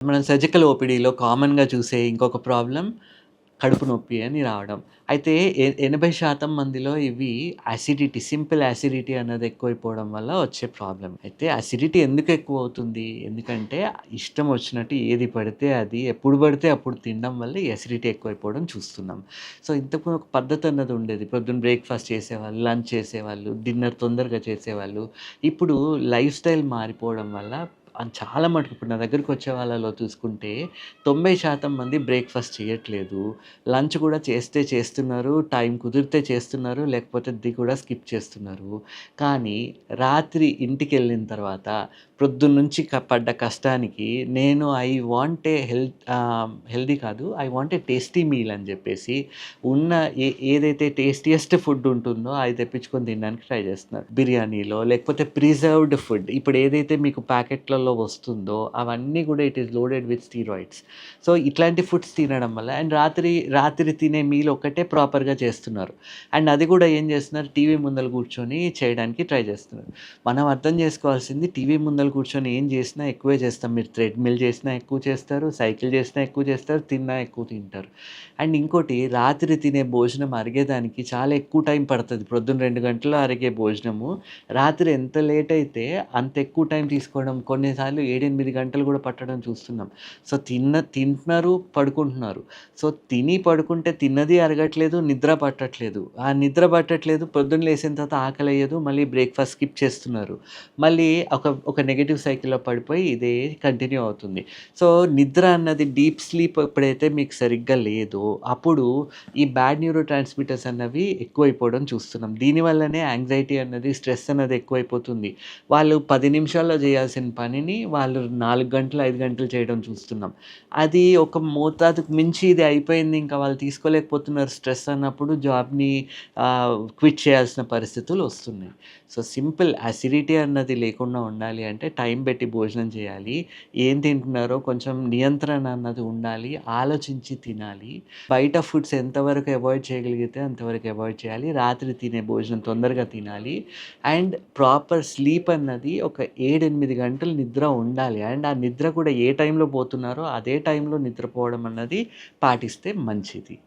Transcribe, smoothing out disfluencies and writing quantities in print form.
మనం సర్జికల్ ఓపీడీలో కామన్‌గా చూసే ఇంకొక ప్రాబ్లమ్ కడుపు నొప్పి అని రావడం. అయితే 80% మందిలో ఇవి అసిడిటీ, సింపుల్ అసిడిటీ అన్నది ఎక్కువైపోవడం వల్ల వచ్చే ప్రాబ్లమ్. అయితే అసిడిటీ ఎందుకు ఎక్కువవుతుంది? ఎందుకంటే ఇష్టం వచ్చినట్టు ఏది పడితే అది, ఎప్పుడు పడితే అప్పుడు తినడం వల్ల ఈ అసిడిటీ ఎక్కువైపోవడం చూస్తున్నాం. సో, ఇంతకు ఒక పద్ధతి అన్నది ఉండేది. పొద్దున్న బ్రేక్‌ఫాస్ట్ చేసేవాళ్ళు, లంచ్ చేసేవాళ్ళు, డిన్నర్ తొందరగా చేసేవాళ్ళు. ఇప్పుడు లైఫ్ స్టైల్ మారిపోవడం వల్ల చాలా మటుకు ఇప్పుడు నా దగ్గరికొచ్చే వాళ్ళలో చూసుకుంటే 90% మంది బ్రేక్‌ఫాస్ట్ చేయట్లేదు. లంచ్ కూడా చేస్తే చేస్తున్నారు, టైం కుదిరితే చేస్తున్నారు, లేకపోతే అది కూడా స్కిప్ చేస్తున్నారు. కానీ రాత్రి ఇంటికెళ్ళిన తర్వాత ప్రొద్దున్నుంచి పడ్డ కష్టానికి నేను హెల్తీ కాదు. I want a tasty meal అని జెప్పేసి ఉన్న ఏదైతే టేస్టీయెస్ట్ ఫుడ్ ఉంటుందో అది తెప్పించుకొని తినడానికి ట్రై చేస్తున్నారు. బిర్యానీలో లేకపోతే ప్రిజర్వ్డ్ ఫుడ్ ఇప్పుడు ఏదైతే మీకు ప్యాకెట్‌లలో వస్తుందో అవన్నీ గూడా it is loaded with steroids. So, ఇట్లాంటి ఫుడ్స్ తినడం వల్ల అండ్ రాత్రి తినే మీల్ ఒక్కటే ప్రాపర్‌గా చేస్తున్నారు. అండ్ అది గూడా ఏం చేస్తున్నారు టీవీ ముందల కూర్చొని చేయడానికి ట్రై చేస్తున్నారు. మనం అర్థం చేసుకోవాల్సింది టీవీ ముందల కూర్చొని ఏం చేసినా ఎక్కువే చేస్తాం. మీరు థ్రెడ్‌మిల్ చేసినా ఎక్కువ చేస్తారు, సైకిల్ చేసినా ఎక్కువ చేస్తారు, తిన్నా ఎక్కువ తింటారు. అండ్ ఇంకోటి రాత్రి తినే భోజనం అరిగేదానికి చాలా ఎక్కువ టైం పడతది. ప్రొద్దున 2 గంటల్లో అరిగే భోజనము రాత్రి ఎంత లేట్ అయితే అంత ఎక్కువ టైం తీసుకోవడం కొన్నిసార్లు 7, 8 గంటలు కూడా పట్టడం చూస్తున్నాం. సో, తింటున్నారు, పడుకుంటున్నారు. సో, తిని పడుకుంటే తిన్నది అరగట్లేదు, నిద్ర పట్టట్లేదు. ఆ నిద్ర పట్టట్లేదు, పొద్దున్న లేసిన తర్వాత ఆకలేయదు, మళ్ళీ బ్రేక్‌ఫాస్ట్ స్కిప్ చేస్తున్నారు. మళ్ళీ ఒక నెగెటివ్ సైకిల్‌లో పడిపోయి ఇదే కంటిన్యూ అవుతుంది. సో, నిద్ర అన్నది డీప్ స్లీప్ ఎప్పుడైతే మీకు సరిగ్గా లేదో, అప్పుడు ఈ బ్యాడ్ న్యూరో ట్రాన్స్‌మిటర్స్ అన్నవి ఎక్కువైపోవడం చూస్తున్నాం. దీనివల్లనే యాంగ్జైటీ అన్నది, స్ట్రెస్ అన్నది ఎక్కువైపోతుంది. వాళ్ళు 10 నిమిషాల్లో చేయాల్సిన పనిని వాళ్ళు 4 గంటలు, 5 గంటలు చేయడం చూస్తున్నాం. అది ఒక మోతాదుకు మించి ఇది అయిపోయింది. ఇంకా వాళ్ళు తీసుకోలేకపోతున్నారు స్ట్రెస్ అన్నప్పుడు జాబ్‌ని క్విట్ చేయాల్సిన పరిస్థితులు వస్తున్నాయి. సో, సింపుల్ అసిడిటీ అన్నది లేకుండా ఉండాలి అంటే టైం పెట్టి భోజనం చేయాలి. ఏం తింటున్నారో కొంచెం నియంత్రణ అన్నది ఉండాలి. ఆలోచించి తినాలి. బయట ఫుడ్స్ ఎంతవరకు అవాయిడ్ చేయగలిగితే అంతవరకు అవాయిడ్ చేయాలి. రాత్రి తినే భోజనం తొందరగా తినాలి. అండ్ ప్రాపర్ స్లీప్ అన్నది ఒక 7, 8 గంటలు నిద్ర ఉండాలి. అండ్ ఆ నిద్ర కూడా ఏ టైంలో పోతున్నారో అదే టైంలో నిద్రపోవడం అన్నది పాటిస్తే మంచిది.